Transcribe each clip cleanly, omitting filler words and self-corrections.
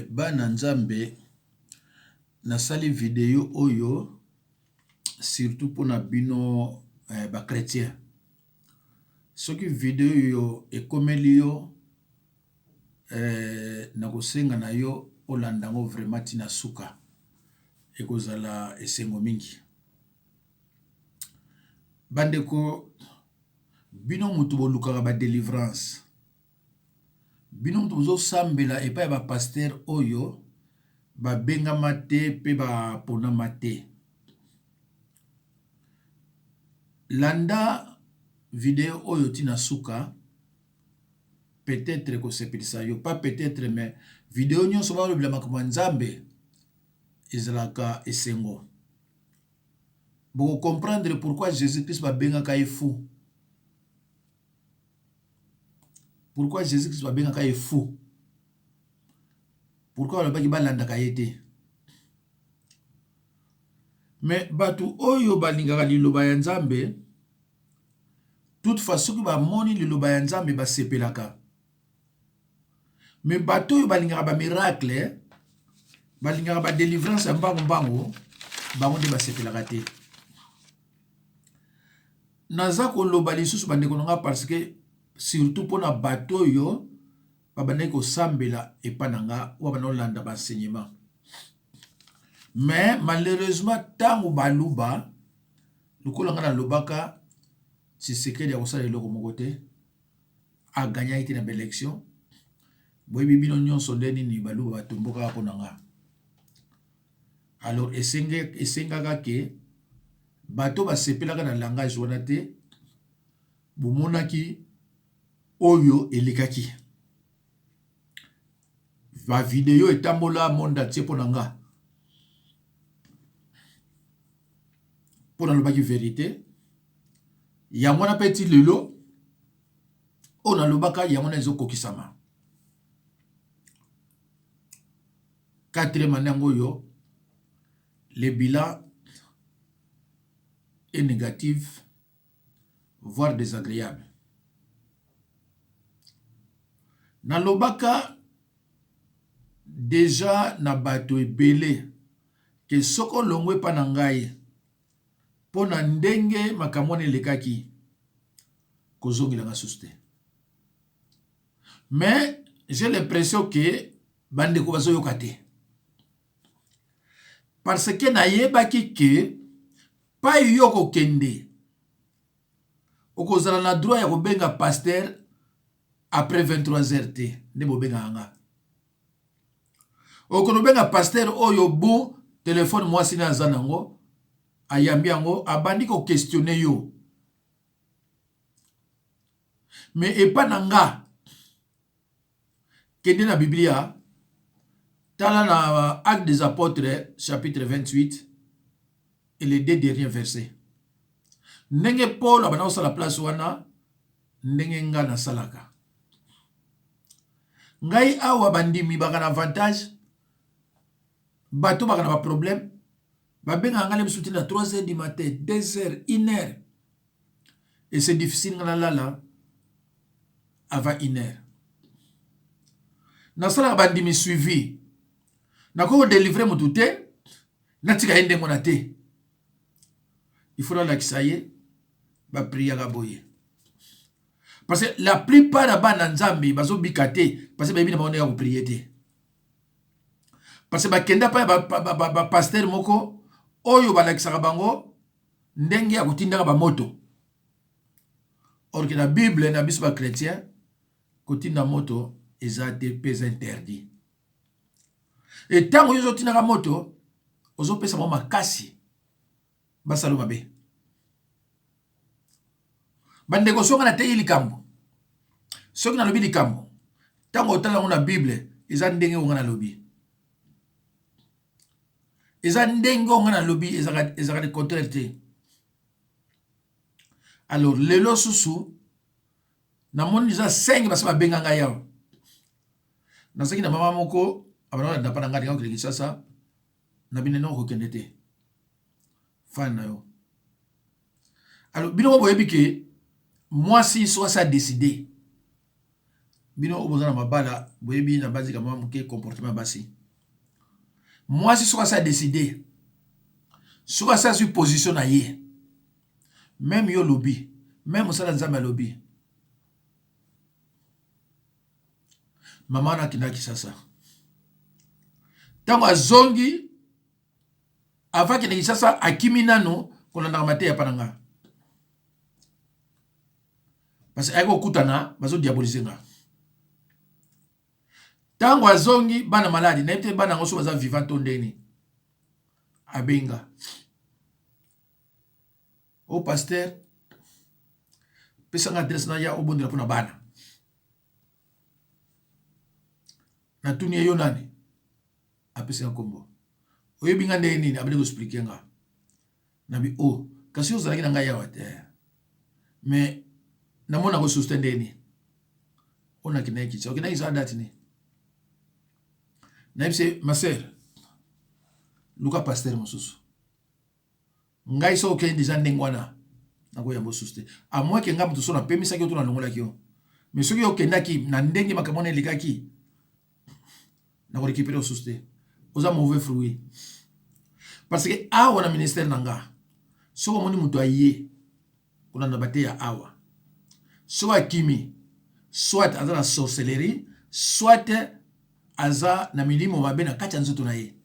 Bana nzambe nasali video oyo surtout mpona bino ba chrétien. Soki video oyo ekomeli yo na kosenga na yo olanda ngo vraiment tina suka ekozala esengo mingi. Bandeko bino mutu bolukaka ba délivrance. Bino mutu bozo sambela epai ba pasteur oyo ba bengama te pe ba ponama te. Landa video oyo tina suka peut-être ko sepelisa yo, pas peut-être mais video nyonso ba lobela makambo ya Nzambe ezalaka esengo. Boko comprendre pourquoi Jésus-Christ ba bengaka ye fou. Pourquoi Jésus-Christ ba bengaka ye fou? Pourquoi ba ba landaka ye te? Mais batu oyo balingaka liloba ya Nzambe toutefois soki ba moni liloba ya Nzambe ba sepelaka. Mais batu oyo balingaka ba miracle, balingaka ba délivrance ya mbango mbango, bango nde ba sepelaka te. Naza koloba lisusu bandeko nanga parce que surtout pona batu oyo babandaki kosambela epa nanga oyo banolanda ba enseignement. Mais malheureusement tango baluba lokola nga na lobaka Tshisekedi ya kosala eloko moko te a gagné ite na élection boyebi bino nyonso nde nini baluba batomboka mpona nga. Alors esengaka ke bato basepelaka na langage wana te bomonaki oyo elekaki ba video etambola monde tie mpona nga mpona lobaki vérité yango na peti lelo oyo nalobaka yango na ezokokisama. Quatrième année yango oyo le bilan est négatif voire désagréable. Nalobaka déjà na bato ebele ke soko longwe pa na ngai pona ndenge makambo elekaki kozongela nga susu te. Mais j'ai l'impression que bandeko bazoyoka te. Parce que nayebaki ke pa yo kokende okozala na droit ya kobenga pasteur après 23h te nde bobenga nga. Okonobenga pasteur oyo bu téléphone mwasi na aza nango ayambi yango abandi ko questionner yo. Mais epa na nga kende na Biblia tala na Actes des Apôtres chapitre 28 et les 2 derniers versets. Ndenge Paul abana osala place wana ndenge nga na salaka. Ngai awa bandimi baka na avantage bato baka na ba problème babenga nga le msuti na 3h du matin, 2h, 1h. Et c'est difficile nga lala avant 1h. Na sala bandimi suivi. Na ko délivrer mutu te na tika yende ngona te. Il faudra la kisaye ba prier ga boye. Parce que la plupart de bana nzambi bazo bikate parce que baby na bana ya ko prier te. Parce que ba kenda pa ba pasteur moko oyo balakisaka bango ndenge ya kotindaka ba moto. Or que la Bible na biso ba chrétien kotinda moto ezate pes interdit. Et tango yo tindaka moto ozo pesa mo makasi basalo mabe. Bandeko songa na te likambo. Soki na lobi likambo. Tango otala na Bible eza ndenge onga na lobi. Eza ndenge onga na lobi ezaka de contraire te. Alors lelo susu na moni eza 5 basa ba benga nga yawo. Na seki na mama moko abana na pana ngari ngaki sasa na bineno ko kende te. Fan na yo. Alors bino boyebi ke moi si soit ça décidé bino obozana mabala boyebi na base kama muke comportement basi. Moi si soka ça décidé soka ça sur position na ye même yo lobby même osala nzambe lobby mama na kinaki sasa tango azongi avant que sasa akimi nano kolanda mate ya pananga parce que ayeko kutana bazo diaboliser nga tango azongi bana maladi na ete bana ngoso baza vivant tondeni abenga o pasteur pesa nga adresse na ya obondela pona bana na tuni yo nani apesa kombo oyebi nga ndeni nini abele ko expliquer nga na bi o kasi ozalaki na ngai yawa te mais namona ko suste ndeni ona kinaki tsa okina isa date ni na bise ma sœur luka pasteur mosusu ngai so ke déjà ndengwana na ko yambo suste a moins que ngam to so na pemisa ki to na longola ki yo mais soki okendaki na ndenge makamone likaki na ko récupérer suste oza mauvais fruit parce que awa na ministère nanga soko moni muto aye kuna na bate ya awa soit akimi soit aza na sorcellerie soit aza na milimo mabe na kati ya nzoto na ye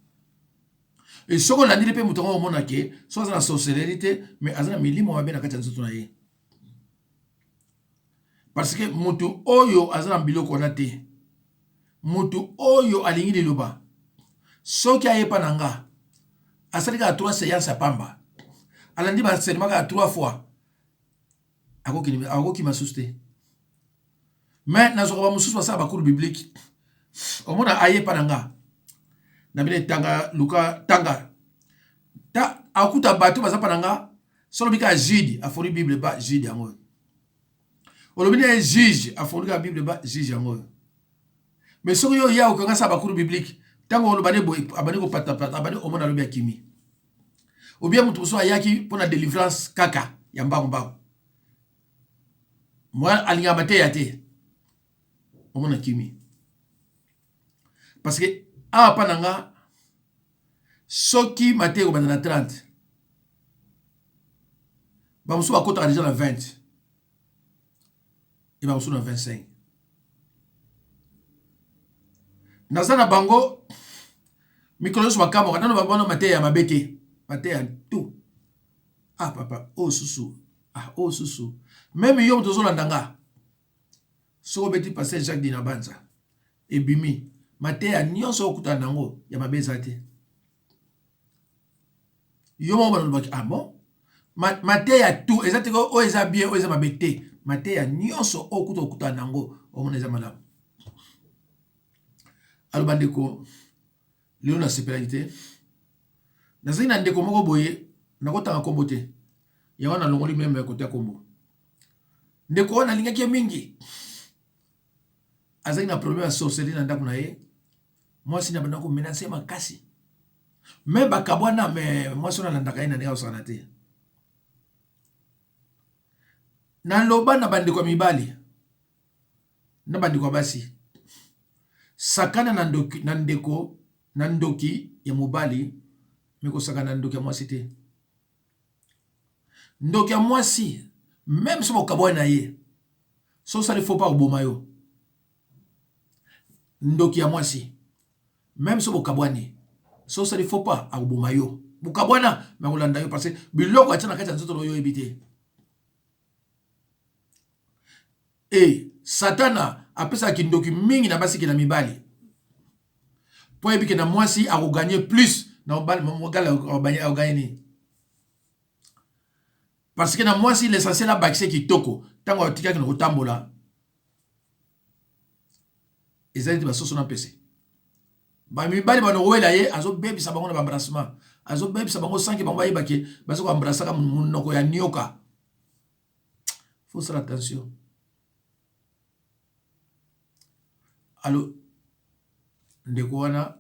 et soko landili pe muto ngo mona ke soit aza na sorcellerie te mais aza na milimo mabe na kati ya nzoto na ye parce que mutu oyo aza na biloko na te mutu oyo alingi liloba soki ayepa nanga asalika a 3 séances pamba alandi ba serment ka 3 fois akoki masuste mais nazoka ba mususu basala bakuru biblique omona ayepa nanga na bile tanga luka tanga ta akuta bato bazapa nanga solo bika Jude afori bible ba Jude yango olobine juge afori ka bible ba juge yango mais soki yo ya okanga sa bakuru biblique tango olobane boy abane ko pata abane omona lobi akimi ou bien mutu so ayaki pona délivrance kaka ya mbango mbango moi alinga bate ya te omona kimi parce que a pananga soki mate ko banda na 30 ba musu ba kota déjà na 20 et ba musu na 25 nazana bango mikolo so bakamo kana ba bona mate ya mabete mate ya tout ah papa oh susu ah oh susu même yo to zolanda nga so beti passer Jacques Dinabanza ebimi mate ya nyonso okutana nango ya mabeza te yo mo ba lobaki ah bon mate ya tout exactement o eza bien o eza mabete mate ya nyonso okutana nango o mona eza malamu alobandeko lelo na spiritualité nazali na ndeko moko boye nakotanga kombo te yango na longoli meme kote ya kombo ndeko wana alingaki mingi azali na problème ya sorcellerie na ndako na ye mwasi na banda ko menacer makasi me bakabwana me mwasi na landaka ye na ndenge osana te na loba na bandeko mibali na bandeko basi sakana na ndoki ya mobali meko sakana na ndoki ya mwasi te ndoki ya mwasi même so bakabwana na ye so sali faut pas oboma yo ndoki ya mwasi même so bokabwani so sali faut pas akoboma yo bokabwana me kolanda yo parce que biloko atia na kati ya nzoto oyo oyebi te e satana apesaki ndoki mingi na basiki na mibali po yebiki na mwasi akoganye plus na mogala akoganye nini parce que na mwasi l'essentiel abakise kitoko ntango atikaki na kotambola ezali te basoso na pese bamibali banowela ye azobebisa bango na bambrasement azobebisa bango sanki bango bayebaki baza koambrasaka monoko ya nioka faut faire attention alo ndeko wana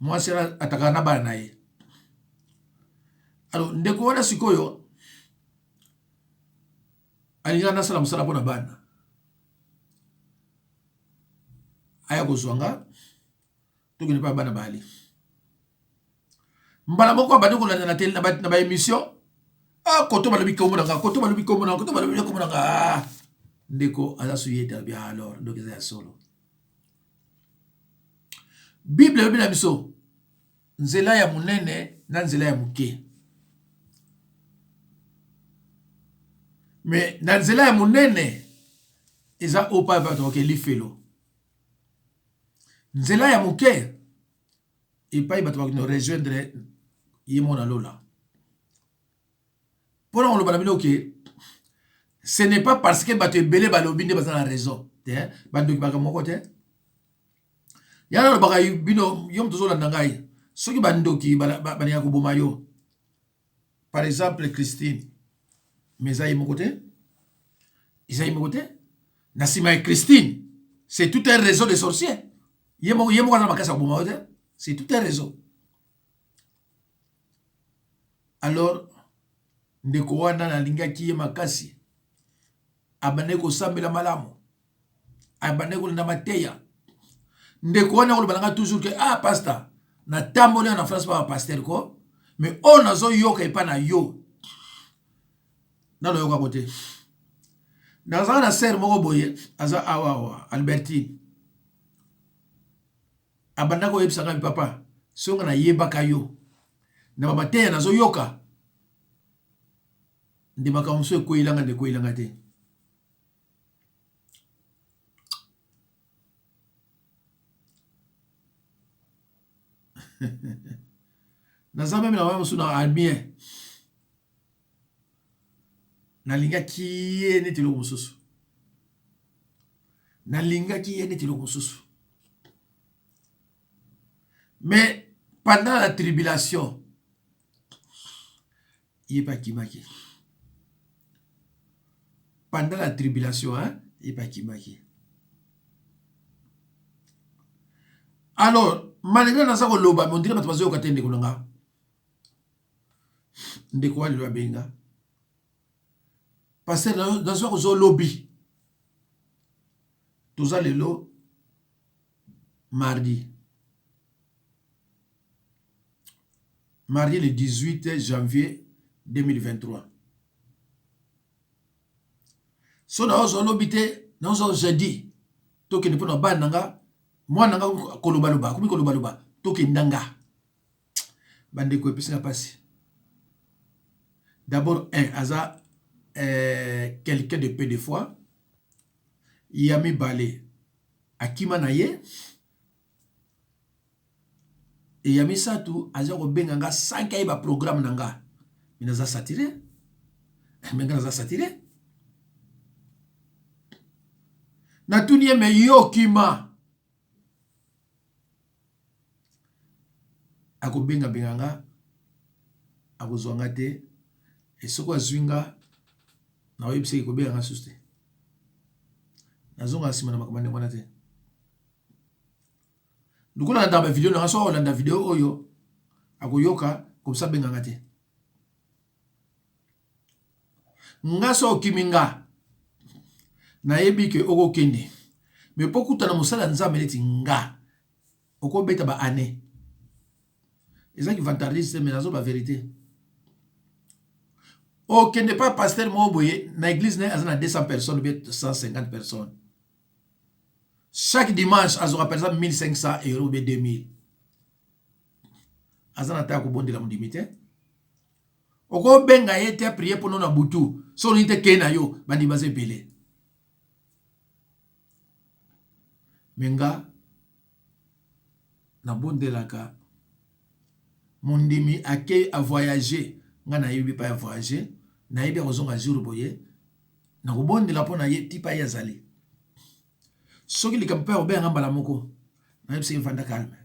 mwasi ataka na bana na ye alo ndeko wana sikoyo alinga nasala mosala mpona bana aya kozwanga tokende pa bana bali mbala moko abandi kolanda na tele na ba émission koto balobi kombo nanga koto balobi kombo nanga ndeko aza suyeta bien alors donc eza ya solo Bible yobi na biso nzela ya munene na nzela ya muke mais na nzela ya munene eza opa bato ke lifelo nzela ya muke epai bato bakino rejoindre yemo na lola pona on le bino ke ce n'est pas parce que bato ebele balobi nde baza na raison te bandoki baka moko te yana lo baka bino yom tozolanda ngai soki bandoki bania koboma yo par exemple Christine mais ça yemo côté ils aiment côté na sima Christine c'est tout un réseau de sorciers yemo kana makasa koboma yo c'est tout un réseau alors ndeko wana nalingaki ye makasi abane kosambela malamu abane kolanda mateya ndeko wana kolobalanga toujours que pasteur na tamboli na France pa pasteur ko mais on nazo yoka epa na yo nalo yoka kote naza na sœur moko boye aza awa Albertine abanda ko yebisanga mi papa songa na yebaka yo na mateya nazo yoka ndi makamso ekoilanga ndeko ilanga te naza meme na waya mosuna albien nalingaki ye neti eloko mosusu mais pendant la tribulation ye bakimaki pendant la tribulation ye bakimaki alors malgré naza koloba mais on dirait bato bazoyoka te ndeko nanga ndeko walelo abenga parce que nazo kozolobi toza lelo mardi le 18 janvier 2023 so nazolobi te nazo jeudi tokende mpona bana nanga mwana nanga kolobaloba komi kolobaloba tokendanga bandeko epesinga pasi d'abord aza quelqu'un de peu de foi yami balé akima na ye et yami satu aza kobenga nga sanka yeba programme nanga mina za satire menga za satire na tunie me yo kima akobenga benganga akozwanga te esoko azwinga na oyebiseki kobenga nga susu te nazonga nsima na makambo ndenge wana te lukola na ba video nanga so olanda video oyo akoyoka komsa benganga te nga so okimi nga nayebi ke okokende me po kutana mosala nzambe neti nga okobeta ba ane ezaki vantariste me nazo ba vérité okende pas pasteur mo boye na église na azana 200 personnes ou 150 personnes chaque dimanche azora par exemple 1500 € ou 2000 azana ta ko bondela mudimite oko benga yete prier pour na butu so ni te kena yo bandi baze belé menga na bondelaka mondimi ake a voyager nga na yebi pa voyager na yebi kozonga jour boye na kobondela pona ye tipa ya zali soki likampa obenga mbala moko na yebi se vanda calme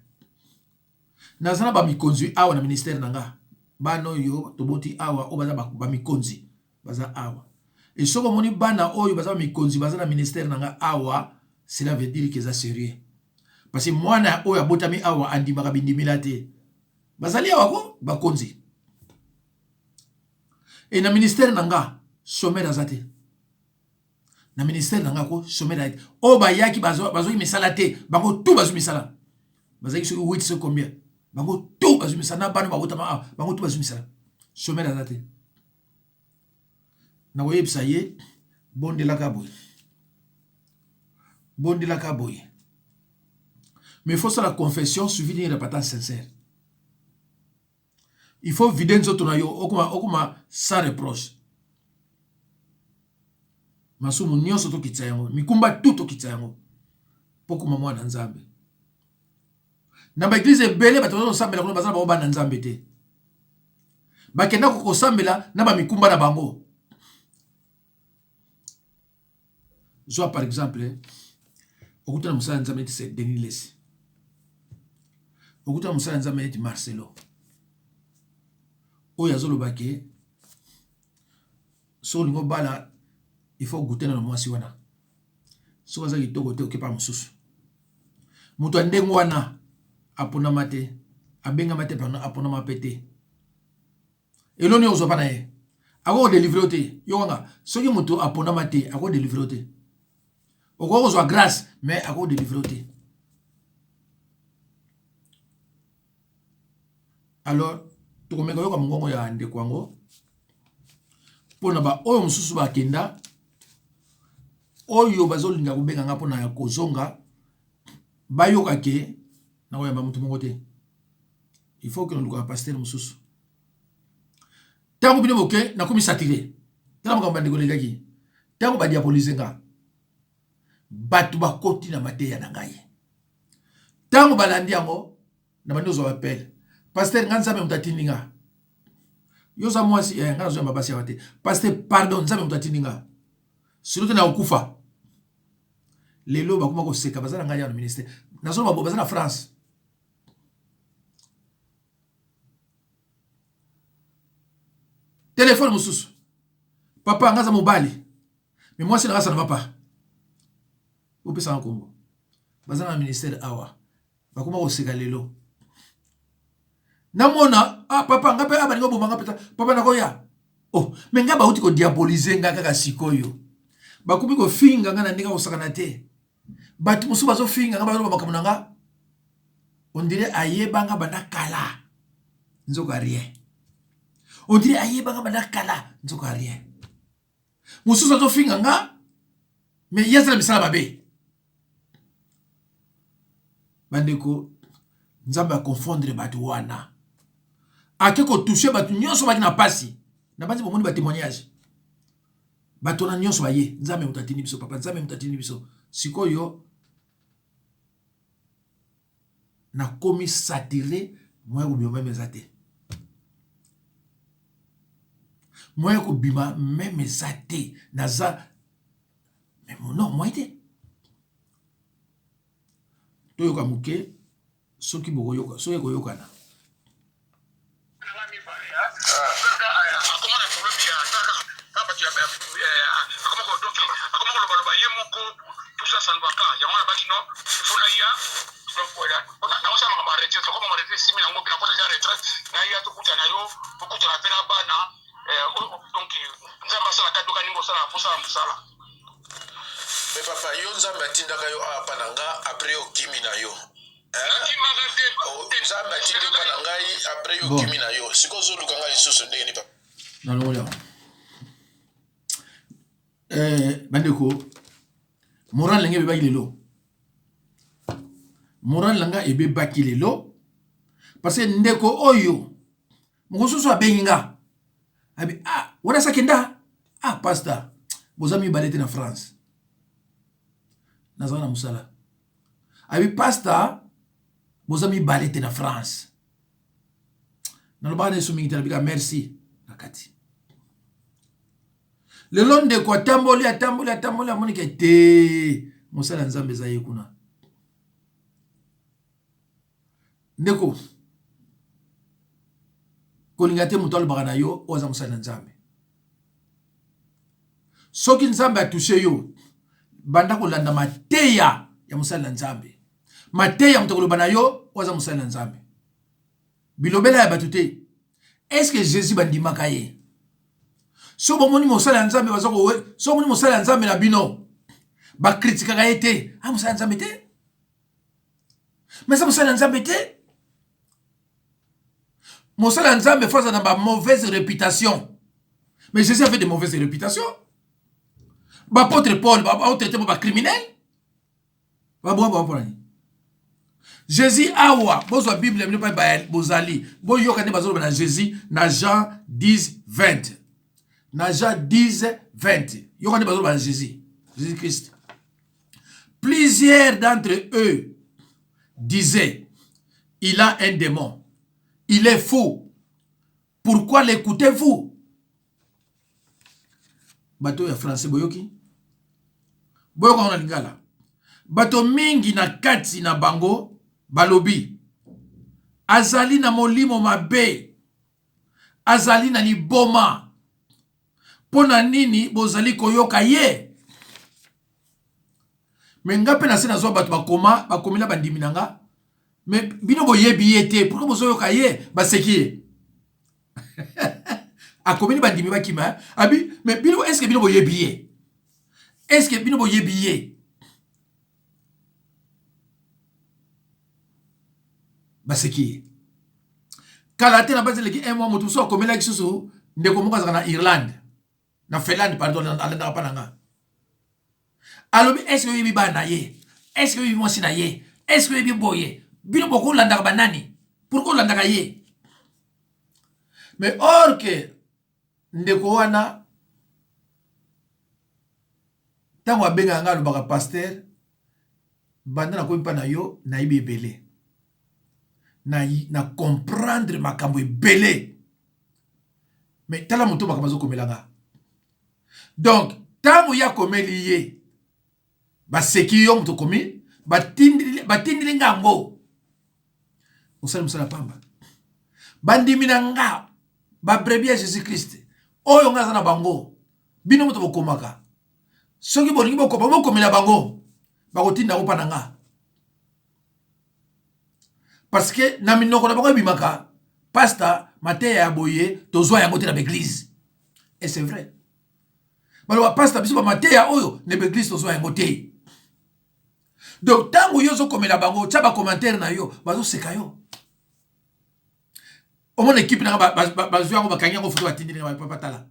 na zana ba mikonzi awa na ministère nanga bano yo toboti awa o baza ba mikonzi baza awa et soko moni bana oyo baza mikonzi baza na ministère nanga awa cela veut dire que ça sérieux parce que mwana oyo abotami awa andimaka bindimila te bazali awa ko bakonzi et na ministère nanga chômeur azate na ministère nanga ko chômeur ete o bayaki bazoki misala te bango tout bazwi misala bazaki soki 8 so combien bango tout bazwi misala na bana babotama bango tout bazwi misala chômeur aza te na koyebisa ye bondelaka boye mais il faut ça la confession suivi d'une repentance sincère. Il faut vider nzoto na yo okuma sans reproche. Masumu nyonso to kitsa yango, mikumba tout to kitsa yango. Pokuma mwana nzambe. Na ba église ebele bato bazo sambela kuna bazana ba nzambe te. Bakenda ko sambela na ba mikumba na bango. Soit par exemple, okutana musala nzambe c'est Denis Lesi. Okutana musala nzambe c'est Marcelo. Oyo azolobake so lingo bala il faut goûter na mwasi wana so kaza kitoko te okepa mususu mutu andengo wana apona mate abenga mate pano apona mapete eloni ozo pana ye ako délivrer te yo wanga soki mutu apona mate ako délivrer te oko ozo grâce mais ako délivrer te. Alors tukomeka yoka mungongo ya ndeko wango pona ba oyo mususu bakenda oyo bazolinga kubenga nga pona ya kozonga bayoka ke na oyamba mutu mongo te. Il faut que nous pasteur mususu tango bino boke na komi satiré tala makambo ndeko legaki tango ba diaboliser nga batu bakoti na mateya na ngai tango balandi yango na bandozo appel pasteur nganza me mutatininga yoza mwasi ngana zo mbabasi ya wate pasteur pardon nzabe mutatininga silote na okufa lelo bakuma ko seka bazana ngaya na ministère nazo babo bazana France téléphone mususu papa ngaza mobali mais moi c'est na ça ne va pas opesa nkombo bazana na ministère awa bakuma ko seka lelo namona papa ngape abaningo bomanga peta papa nakoya oh mais ngaba uti ko diaboliser nga kaka sikoyo bakubi ko finga nga na ndinga osakana te batu musu bazo finga nga bazo bamakamuna nga on dirait ayeba nga bana kala nzoka rien on dirait ayeba nga bana kala nzoka rien musu bazo finga nga mais yesa misala babe bandeko nzamba confondre batu wana ake ko toucher batu nyonso baki na pasi na banzi bomoni ba témoignage batu na nyonso baye nzambe mutatini biso papa nzambe mutatini biso sikoyo na komi satiré moya ko bima mezate moya ko bima même zate naza mais non moi été to yoka muke soki boko yoka so yeko yokana mais papa yo nzambe atindaka yo apa na nga après yo kimi na yo nzambe atindaka na ngai après yo kimi na yo sikozoluka ngai lisusu ndenge ni papa naloya bandeko moral lenge bebaki lelo moral langa ebebaki lelo parce que ndeko oyo mokosusu abengi nga abi wana sakenda pasteur bozami balete na France nazala na musala abi pasteur bozami balete na France nalobaka na yesu mingi te nabika merci nakati lelo ndeko atamboli amonike te mosala nzambe eza ye kuna ndeko kolinga te moto alobaka na yo oyo aza mosala na nzambe soki nzambe atushe yo banda kolanda mateya ya mosala na nzambe mateya moto koloba na yo oyo aza mosala na nzambe bilobela ya bato te est ce que jésus bandimaka ye so bomoni mosala ya nzambe baza kowe so bomoni mosala ya nzambe na bino ba critique ga été ah musala nzambe te mais ça musala nzambe te musala nzambe faut ça ba mauvaise réputation mais Jésus avait de mauvaises réputations ba apôtre Paul ba traité ba criminel ba bon pour Jésus awa bozwa Bible ne pas ba bozali bo yoka ne bazolo na Jésus na Jean 10:20 na Jean 10:20 yoka ne bazolo na Jésus Christ. Plusieurs d'entre eux disaient il a un démon, il est fou, pourquoi l'écoutez-vous? Bato ya français boyoki boyoka on lingala bato mingi na kati na bango balobi azali na molimo mabe azali na liboma pona nini bozali koyoka ye menga pe na se na zo bato bakoma bakomila bandimi nanga mais bino boyebi ye te pourquoi bozoyoka ye baseki ye akomini bandimi bakima abi mais bino est-ce que bino boyebi ye est-ce que bino boyebi ye baseki kala te na base leki un mois motu so komela kisusu ndeko moko azaka na Irlande na Finlande pardon alenda pa nanga alobi est-ce que yebi bana ye est-ce que yebi mwasi na ye est-ce que yebi boye bino boko landaka banani pourquoi landaka ye mais or que ndeko wana tango abenga nga alobaka pasteur banda na komi pa na yo na yebi ebele na comprendre makambo ebele mais tala moto makambo azokomelanga donc tango ya komeli ye baseki yo moto komi batindili ngango osali mosala pamba bandimi na nga babrebi ya Jésus Christ oyo nga aza na bango bino moto bokomaka soki bolingi bokomela bango bakotinda ngo pa na nga parce que na minoko na bango bimaka pasta mateya ya boye tozwa yango te na l'église et c'est vrai baloba pasta biso ba mateya oyo na l'église tozwa yango te donc tango yo zo komela bango tia ba commentaire na yo bazo seka yo au moins équipe na bazwa yango bakangi yango photo batindi na papa tala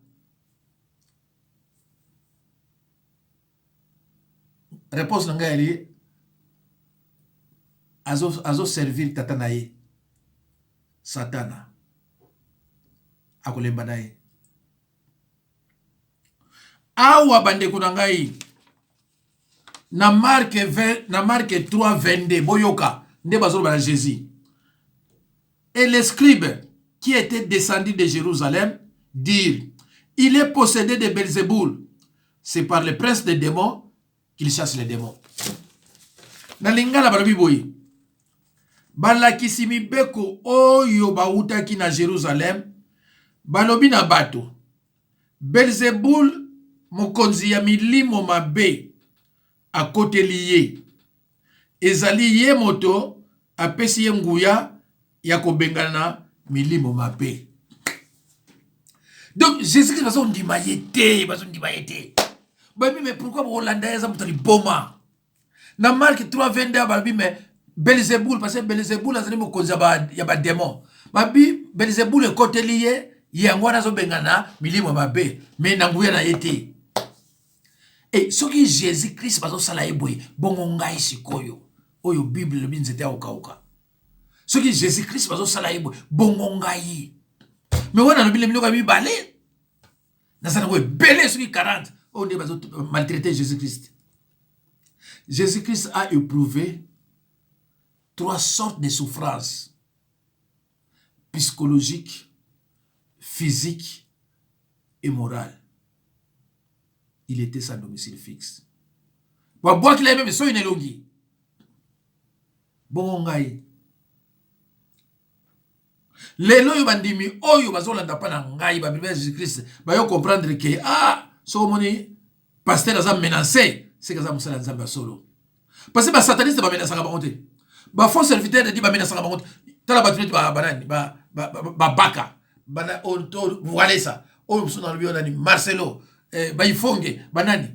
réponse na ngai ali azo servir tata na ye satana akolemba na ye awa bandeko na ngai na Marque 3:22 boyoka nde bazolo bana Jésus et les scribes qui étaient descendus de Jérusalem dirent il est possédé de Belzéboul, c'est par le prince des démons qu'il chasse les démons. Na lingala balobi boyi balakisi mibeko oyo bautaki na Jérusalem balobi na bato Belzéboul mokonzi ya milimo mabe akoteli ye ezali ye moto apesi ye nguya ya kobengana milimo mabe. Donc Jésus-Christ bazo ndima yete babi mais pourquoi vous Hollandais ça mutali boma na Marque 3:22 babi mais Belzéboul parce que Belzéboul azali mokonzi ya ba démon babi Belzéboul ekoteli ye yango nazo bengana milimo mabe mais na nguya na yete. Et ce qui Jésus-Christ bazo sala eboy bongo ngai sikoyo oyo Bible le binzete okauka ce qui Jésus-Christ bazo sala eboy bongo ngai mais wana le biloko mi balé na sana we belé ce qui 40 on est bazo maltraiter Jésus-Christ. Jésus-Christ a éprouvé 3 sortes de souffrances psychologiques, physiques et morales. Il était sans domicile fixe. Bon, bois qu'il a même so une longi. Bon ngai. Lelo yo bandimi oyo bazolanda pa na ngai ba Bible Jésus-Christ ba yo comprendre que so moni pasteur aza menacé c'est que ça musala nzamba solo. Parce que ba sataniste ba menacer ba honte. Ba faux serviteur dit ba menacer ba honte. Tala ba tunit ba banani ba baka. Bana on to voilà ça. On sona le biona ni Marcelo Baifonge banani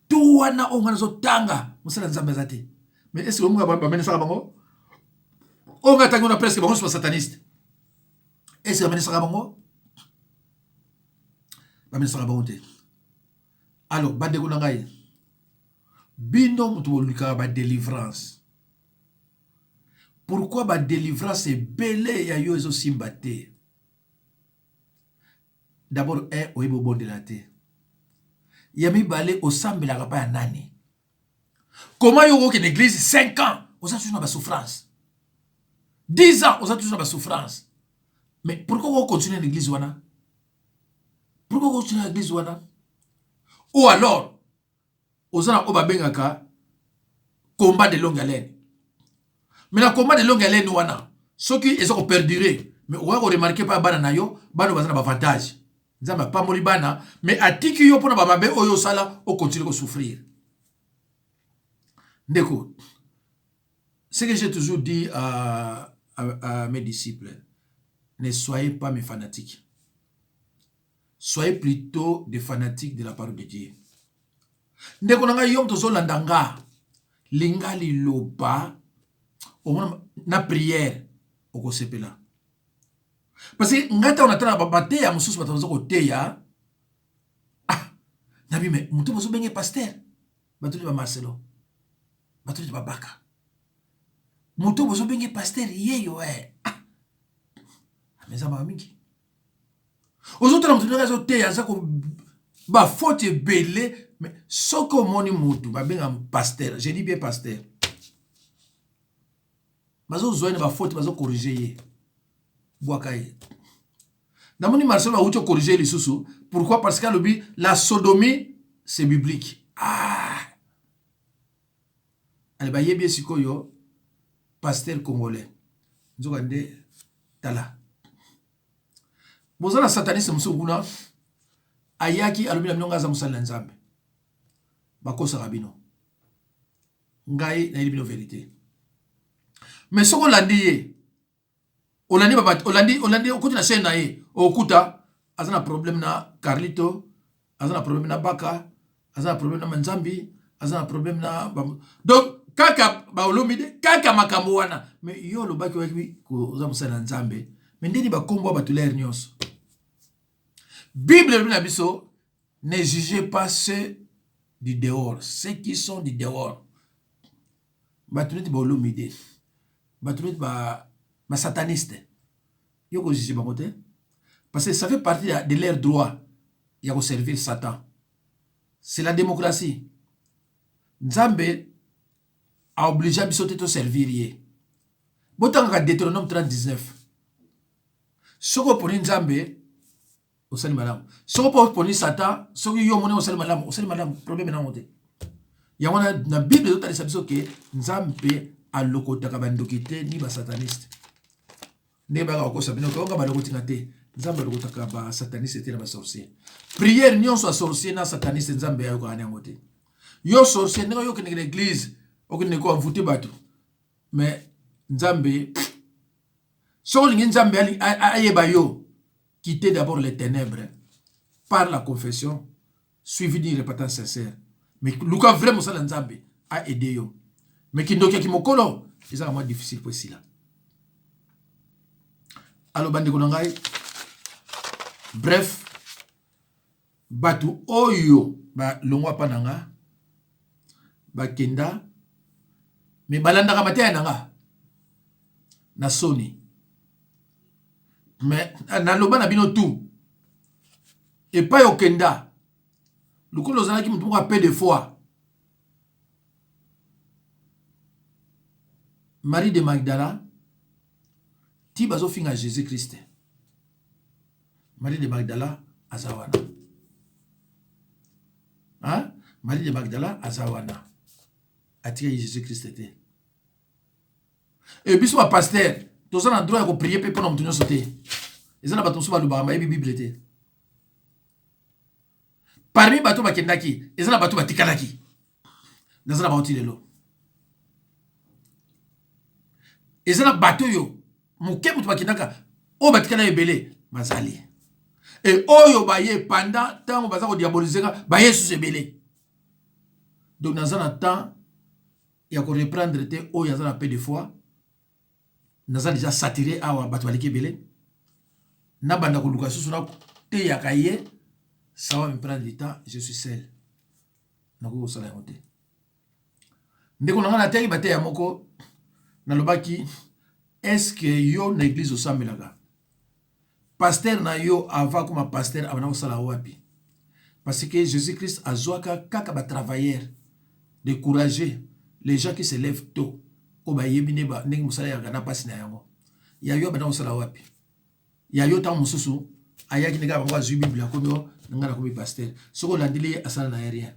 tout wana ongana zo tanga musala nzambe zate. Mais est-ce que omunga ba mena saka bango? Onga tangi na presque bango so sataniste. Est-ce que mena saka bango? Ba mena saka bango te. Alors bande ko ngai. Bino mutu bolika ba délivrance. Pourquoi ba délivrance est belé ya yo ezo simbate? D'abord oyibo bonde la te. Yami balé au sambe la kapa ya nani. Comment yoko que l'église 5 ans, on a toujours ma souffrance. 10 ans, on a toujours ma souffrance. Mais pourquoi on continue l'église wana? Pourquoi on continue l'église wana? Ou alors, on a obabengaka combat de longue haleine. Mais le combat de longue haleine wana, ceux qui ont perduré, mais on va remarquer pas bana yo, bana bazana avantage. Nzamba pas moli bana, mais atiki yo pona bamabe oyo sala, on continue à souffrir. Ndeko, ce que j'ai toujours dit à mes disciples, ne soyez pas mes fanatiques. Soyez plutôt des fanatiques de la parole de Dieu. Ndeko nanga yom tozo landanga, linga li loba, na prière, oko sepela. Parce que ngata on attend ba bateya mususu batanzo ko teya. Ah, nabi me mutu bozo benge pasteur. Batuli ba Marcelo. Batuli ba Baka. Mutu bozo benge pasteur yeyo Ah. Mais ça m'a mingi. Aux autres mutu ngazo teya za ko ba faute belé mais soko moni mutu ba benga pasteur. Je dis bien pasteur. Bazo zoine ba faute bazo corriger ye. Boakaye. Namoni Marcelo a oucho corriger les sous. Pourquoi? Parce que la sodomie c'est biblique. Ah. Allez ba yebie sikoyo pasteur congolais. Nzokande tala. Bozala sataniste musukuna ayaki alobi na minonga za musala nzambe. Bakosa rabino. Ngai na yebino vérité. Mais soko landiye Olandi okuta na chaîne na ye okuta azana problème na Carlito, azana problème na Baka, azana problème na Manzambi, azana problème na donc kaka ba olomide kaka makambo wana mais yo lo baki waki ko za musana nzambe mais ndeni ba kombo ba tuleer nyos. Bible na biso ne jugez pas ceux du dehors, ceux qui sont du dehors. Ba tuleti ba olomide. Ba tuleti ba sataniste. Yo ko juger bangote parce que ça fait partie de leur droit ya ko servir Satan. C'est la démocratie. Nzambe a obligé biso te servir ye. Botanga Deutéronome 39. Soko poni Nzambe osali malamu. Soko poni Satan, soko yo mona osali malamu, problème na mote. Ya wana na Bible to talisa biso ke Nzambe a lokota bandokite ni ba sataniste. Neba ko sabino ko nga baloko tingate nzambe lokota ka ba sataniste te na ba sorcier. Prière nyon so sorcier na sataniste nzambe ya ko anya ngote. Yo sorcier ngo yo ke l'église o ke ne ko envoûter bato. Mais nzambe so lingi nzambe ali ayeba yo quitter d'abord les ténèbres par la confession suivi d'une repentance sincère. Mais luka vraiment ça nzambe a aidé yo. Mais kindoki ki mokolo c'est moins difficile pour cela. Alors bande konangai bref batu oyo ba longwa pananga ba kenda me balanda ka matya nanga na soni mais na loba na bino tout et pas yo kenda lukolo zana ki mutu ko peu de fois Marie de Magdala ti bazo finga Jésus-Christ. Marie de Magdala azawana. Hein? Marie de Magdala azawana. Atia Jésus-Christ était. Et puis soit pasteur, tous en droit à prier pour nous sauter. Ils ont battu sur le bar, mais Bible était. Parmi bateau bakendaki, ils ont battu batikalaki. Dans un battu de l'eau. Ils ont battu yo. Muke mutu bakinaka o batikana ebele mazali et oyo baye pendant tant baza ko diaboliser baye sous ebele Donc dans un temps il y a qu'on reprendre te oh il y a un peu de fois naza déjà saturé awa bato baliki belé na banda ko luka susu na te ya kaye ça va me prendre du temps je suis seul na ko sala yote ndeko na ngana te bate ya moko na lobaki est-ce que yo na église osambelaka pasteur na yo avant comme pasteur abana ko sala wapi parce que Jésus-Christ azwaka kaka ba travailleur décourager les gens qui se lèvent tôt o ba yebine ba ndenge musala ya gana pasi na yango ya yo bana osala wapi ya yo ta mususu ayaki ndega ba zwi bible ko yo ngana ko pasteur soko landili asala na rien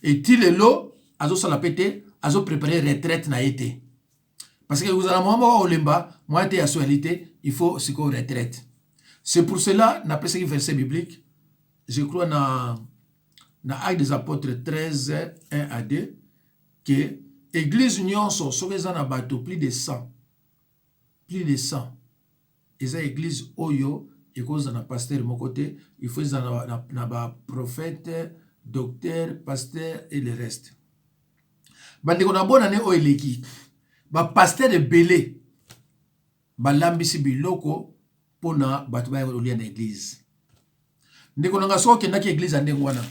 et il est là azo sala pété azo préparer retraite na été parce que vous allez moi olemba moi été actualité il faut siko retraite c'est pour cela n'a pas ce verset biblique je crois dans Actes des Apôtres 13 1 à 2 que église nyonso sokezana na bato plus de 100 eza église oyo ekoza na pasteur mokote il faut na ba prophète docteur pasteur et le reste bandeko na bona ne oeleki ba pasteur ebele balambisi biloko pona bato ba olia na église ndeko nanga so kendaki église andenge wana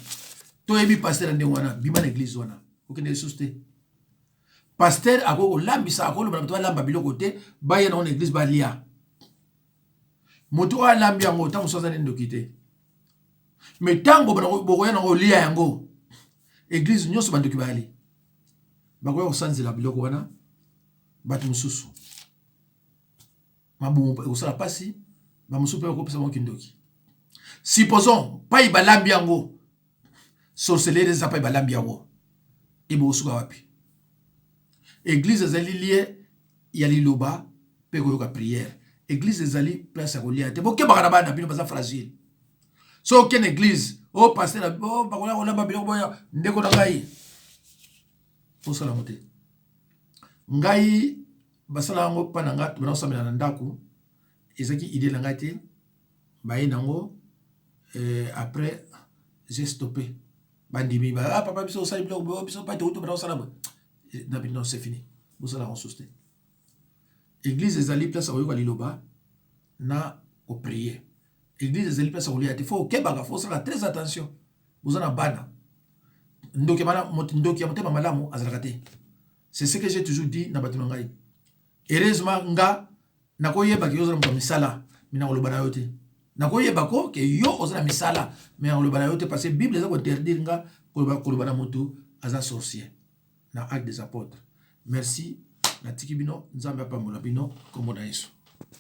to yebi pasteur andenge wana bima na église wana okende susté pasteur ako lambisa ako lo bato lamba biloko te ba ye na église ba lia moto a lambi yango tango soza ne ndokite mais tango bokoya na lia yango église nyoso bandoki bali bakoya kosanzela biloko wana bato mususu mabumu ekosala pasi bamususu mpe bakopesa mo kindoki supposons pai balambi yango sorcellerie eza pai balambi yango ebosuka wapi église ezali lie ya liloba mpe koyoka prière église ezali place ya kolia te bokebaka na bana bino baza fragile so okende église o pasteur bakoya kolamba biloko boya ndeko na ngai osala ngo te ngai basala yango mpa na ngai tobana kosambela na ndako ezaki idée na ngai te baye nango après j'ai stoppé bandimi papa biso osali biloko biso pa te bana kosala non c'est fini bosala yango susu te église ezali place akoyoka liloba na koprier église ezali place akolia te fo okebaka fo osala très attention boza na bana ndoki ya motema malamu azalaka te c'est ce que j'ai toujours dit na bato na ngai heureusement nga nakoyeba ke ozala moto misala mina koloba na yo te nakoyeba ko ke yo ozala misala mina koloba na yo te parce que bible eza kointerdire nga koloba na motu aza sorcier na Actes des Apôtres merci natiki bino nzambe apambola bino kombo na Yesu